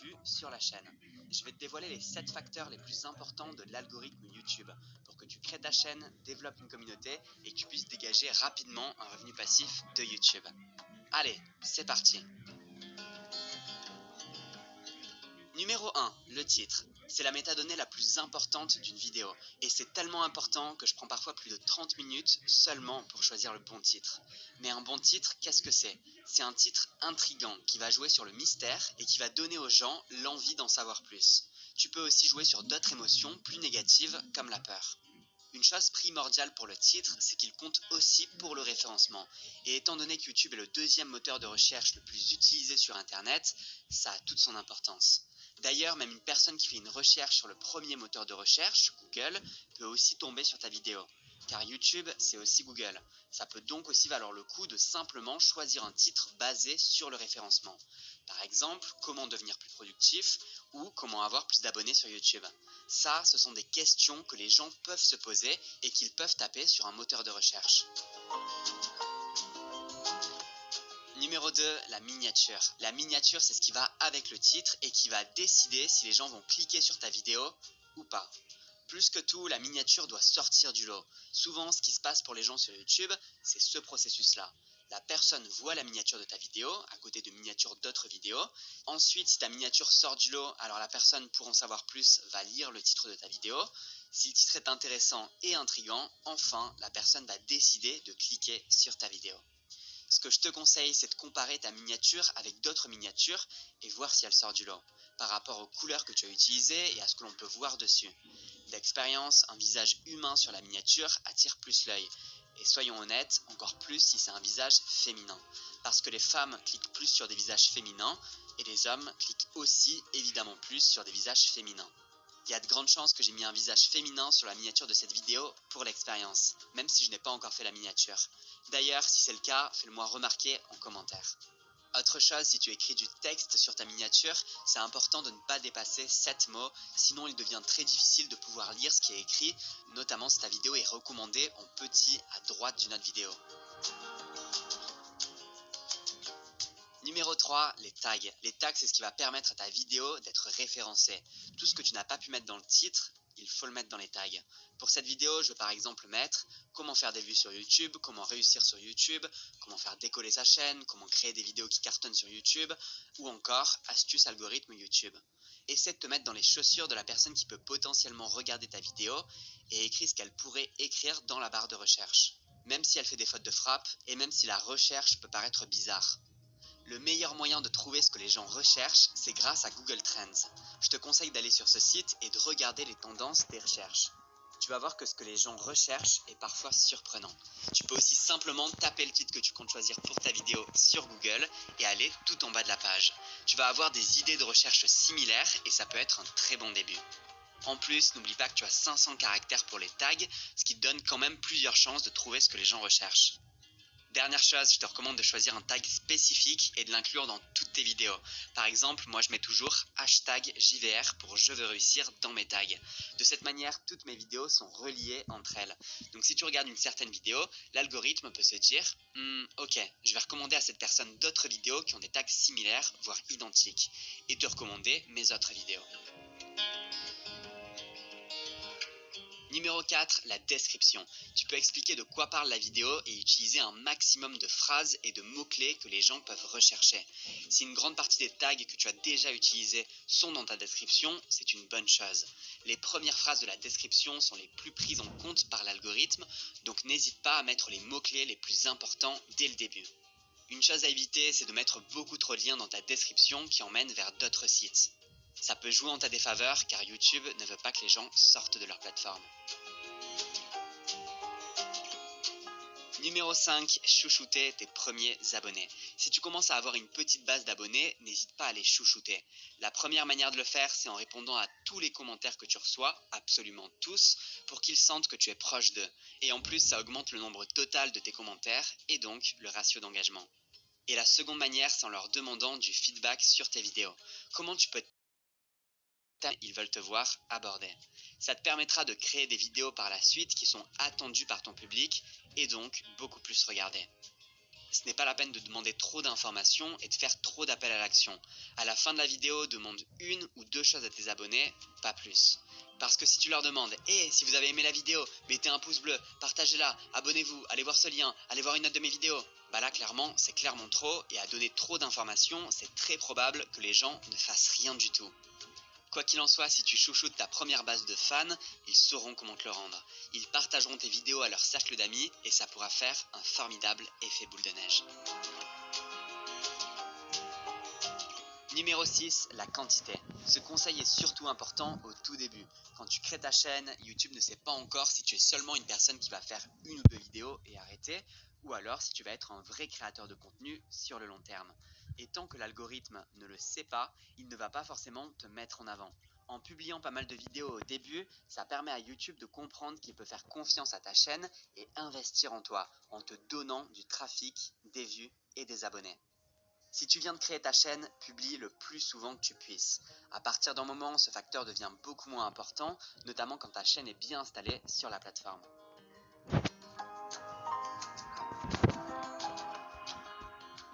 vues sur la chaîne. Je vais te dévoiler les 7 facteurs les plus importants de l'algorithme YouTube pour que tu crées ta chaîne, développes une communauté et que tu puisses dégager rapidement un revenu passif de YouTube. Allez, c'est parti! Numéro 1, le titre. C'est la métadonnée la plus importante d'une vidéo. Et c'est tellement important que je prends parfois plus de 30 minutes seulement pour choisir le bon titre. Mais un bon titre, qu'est-ce que c'est? C'est un titre intriguant qui va jouer sur le mystère et qui va donner aux gens l'envie d'en savoir plus. Tu peux aussi jouer sur d'autres émotions plus négatives comme la peur. Une chose primordiale pour le titre, c'est qu'il compte aussi pour le référencement. Et étant donné que YouTube est le deuxième moteur de recherche le plus utilisé sur Internet, ça a toute son importance. D'ailleurs, même une personne qui fait une recherche sur le premier moteur de recherche, Google, peut aussi tomber sur ta vidéo. Car YouTube, c'est aussi Google. Ça peut donc aussi valoir le coup de simplement choisir un titre basé sur le référencement. Par exemple, comment devenir plus productif ou comment avoir plus d'abonnés sur YouTube. Ça, ce sont des questions que les gens peuvent se poser et qu'ils peuvent taper sur un moteur de recherche. Numéro 2, la miniature. La miniature, c'est ce qui va avec le titre et qui va décider si les gens vont cliquer sur ta vidéo ou pas. Plus que tout, la miniature doit sortir du lot. Souvent, ce qui se passe pour les gens sur YouTube, c'est ce processus-là. La personne voit la miniature de ta vidéo, à côté de miniatures d'autres vidéos. Ensuite, si ta miniature sort du lot, alors la personne, pour en savoir plus, va lire le titre de ta vidéo. Si le titre est intéressant et intriguant, enfin, la personne va décider de cliquer sur ta vidéo. Ce que je te conseille, c'est de comparer ta miniature avec d'autres miniatures et voir si elle sort du lot, par rapport aux couleurs que tu as utilisées et à ce que l'on peut voir dessus. D'expérience, un visage humain sur la miniature attire plus l'œil. Et soyons honnêtes, encore plus si c'est un visage féminin. Parce que les femmes cliquent plus sur des visages féminins et les hommes cliquent aussi évidemment plus sur des visages féminins. Il y a de grandes chances que j'ai mis un visage féminin sur la miniature de cette vidéo pour l'expérience, même si je n'ai pas encore fait la miniature. D'ailleurs, si c'est le cas, fais-le moi remarquer en commentaire. Autre chose, si tu écris du texte sur ta miniature, c'est important de ne pas dépasser 7 mots, sinon il devient très difficile de pouvoir lire ce qui est écrit, notamment si ta vidéo est recommandée en petit à droite d'une autre vidéo. Numéro 3, les tags. Les tags, c'est ce qui va permettre à ta vidéo d'être référencée. Tout ce que tu n'as pas pu mettre dans le titre, il faut le mettre dans les tags. Pour cette vidéo, je vais par exemple mettre comment faire des vues sur YouTube, comment réussir sur YouTube, comment faire décoller sa chaîne, comment créer des vidéos qui cartonnent sur YouTube, ou encore astuces algorithme YouTube. Essaie de te mettre dans les chaussures de la personne qui peut potentiellement regarder ta vidéo et écris ce qu'elle pourrait écrire dans la barre de recherche. Même si elle fait des fautes de frappe et même si la recherche peut paraître bizarre. Le meilleur moyen de trouver ce que les gens recherchent, c'est grâce à Google Trends. Je te conseille d'aller sur ce site et de regarder les tendances des recherches. Tu vas voir que ce que les gens recherchent est parfois surprenant. Tu peux aussi simplement taper le titre que tu comptes choisir pour ta vidéo sur Google et aller tout en bas de la page. Tu vas avoir des idées de recherche similaires et ça peut être un très bon début. En plus, n'oublie pas que tu as 500 caractères pour les tags, ce qui te donne quand même plusieurs chances de trouver ce que les gens recherchent. Dernière chose, je te recommande de choisir un tag spécifique et de l'inclure dans toutes tes vidéos. Par exemple, moi je mets toujours hashtag JVR pour je veux réussir dans mes tags. De cette manière, toutes mes vidéos sont reliées entre elles. Donc si tu regardes une certaine vidéo, l'algorithme peut se dire ok, je vais recommander à cette personne d'autres vidéos qui ont des tags similaires, voire identiques, et te recommander mes autres vidéos. Numéro 4, la description. Tu peux expliquer de quoi parle la vidéo et utiliser un maximum de phrases et de mots-clés que les gens peuvent rechercher. Si une grande partie des tags que tu as déjà utilisés sont dans ta description, c'est une bonne chose. Les premières phrases de la description sont les plus prises en compte par l'algorithme, donc n'hésite pas à mettre les mots-clés les plus importants dès le début. Une chose à éviter, c'est de mettre beaucoup trop de liens dans ta description qui emmènent vers d'autres sites. Ça peut jouer en ta défaveur car YouTube ne veut pas que les gens sortent de leur plateforme. Numéro 5, chouchouter tes premiers abonnés. Si tu commences à avoir une petite base d'abonnés, n'hésite pas à les chouchouter. La première manière de le faire, c'est en répondant à tous les commentaires que tu reçois, absolument tous, pour qu'ils sentent que tu es proche d'eux. Et en plus, ça augmente le nombre total de tes commentaires et donc le ratio d'engagement. Et la seconde manière, c'est en leur demandant du feedback sur tes vidéos. Comment tu peux ils veulent te voir aborder. Ça te permettra de créer des vidéos par la suite qui sont attendues par ton public et donc beaucoup plus regardées. Ce n'est pas la peine de demander trop d'informations et de faire trop d'appels à l'action. À la fin de la vidéo, demande 1 ou 2 choses à tes abonnés, pas plus. Parce que si tu leur demandes « Hey, si vous avez aimé la vidéo, mettez un pouce bleu, partagez-la, abonnez-vous, allez voir ce lien, allez voir une note de mes vidéos », bah là clairement, c'est clairement trop, et à donner trop d'informations, c'est très probable que les gens ne fassent rien du tout. Quoi qu'il en soit, si tu chouchoutes ta première base de fans, ils sauront comment te le rendre. Ils partageront tes vidéos à leur cercle d'amis et ça pourra faire un formidable effet boule de neige. Numéro 6, la quantité. Ce conseil est surtout important au tout début. Quand tu crées ta chaîne, YouTube ne sait pas encore si tu es seulement une personne qui va faire 1 ou 2 vidéos et arrêter, ou alors si tu vas être un vrai créateur de contenu sur le long terme. Et tant que l'algorithme ne le sait pas, il ne va pas forcément te mettre en avant. En publiant pas mal de vidéos au début, ça permet à YouTube de comprendre qu'il peut faire confiance à ta chaîne et investir en toi, en te donnant du trafic, des vues et des abonnés. Si tu viens de créer ta chaîne, publie le plus souvent que tu puisses. À partir d'un moment, ce facteur devient beaucoup moins important, notamment quand ta chaîne est bien installée sur la plateforme.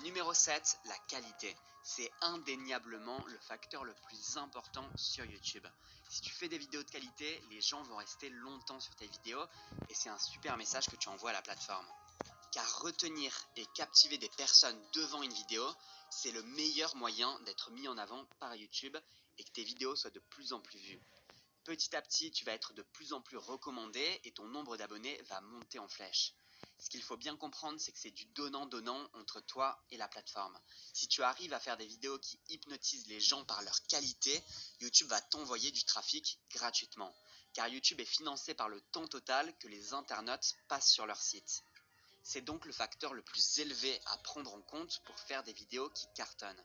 Numéro 7, la qualité. C'est indéniablement le facteur le plus important sur YouTube. Si tu fais des vidéos de qualité, les gens vont rester longtemps sur tes vidéos et c'est un super message que tu envoies à la plateforme. Car retenir et captiver des personnes devant une vidéo, c'est le meilleur moyen d'être mis en avant par YouTube et que tes vidéos soient de plus en plus vues. Petit à petit, tu vas être de plus en plus recommandé et ton nombre d'abonnés va monter en flèche. Ce qu'il faut bien comprendre, c'est que c'est du donnant-donnant entre toi et la plateforme. Si tu arrives à faire des vidéos qui hypnotisent les gens par leur qualité, YouTube va t'envoyer du trafic gratuitement. Car YouTube est financé par le temps total que les internautes passent sur leur site. C'est donc le facteur le plus élevé à prendre en compte pour faire des vidéos qui cartonnent.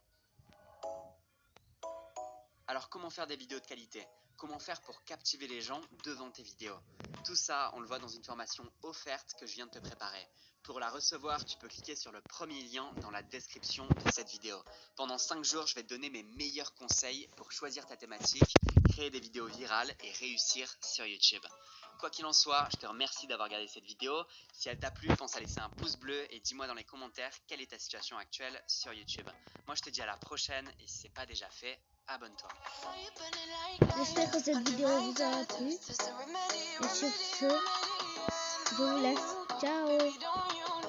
Alors comment faire des vidéos de qualité? Comment faire pour captiver les gens devant tes vidéos? Tout ça, on le voit dans une formation offerte que je viens de te préparer. Pour la recevoir, tu peux cliquer sur le premier lien dans la description de cette vidéo. Pendant 5 jours, je vais te donner mes meilleurs conseils pour choisir ta thématique, créer des vidéos virales et réussir sur YouTube. Quoi qu'il en soit, je te remercie d'avoir regardé cette vidéo. Si elle t'a plu, pense à laisser un pouce bleu et dis-moi dans les commentaires quelle est ta situation actuelle sur YouTube. Moi, je te dis à la prochaine et si ce n'est pas déjà fait, abonne-toi. J'espère que cette vidéo vous a plu. Et sur ce, je vous laisse. Ciao!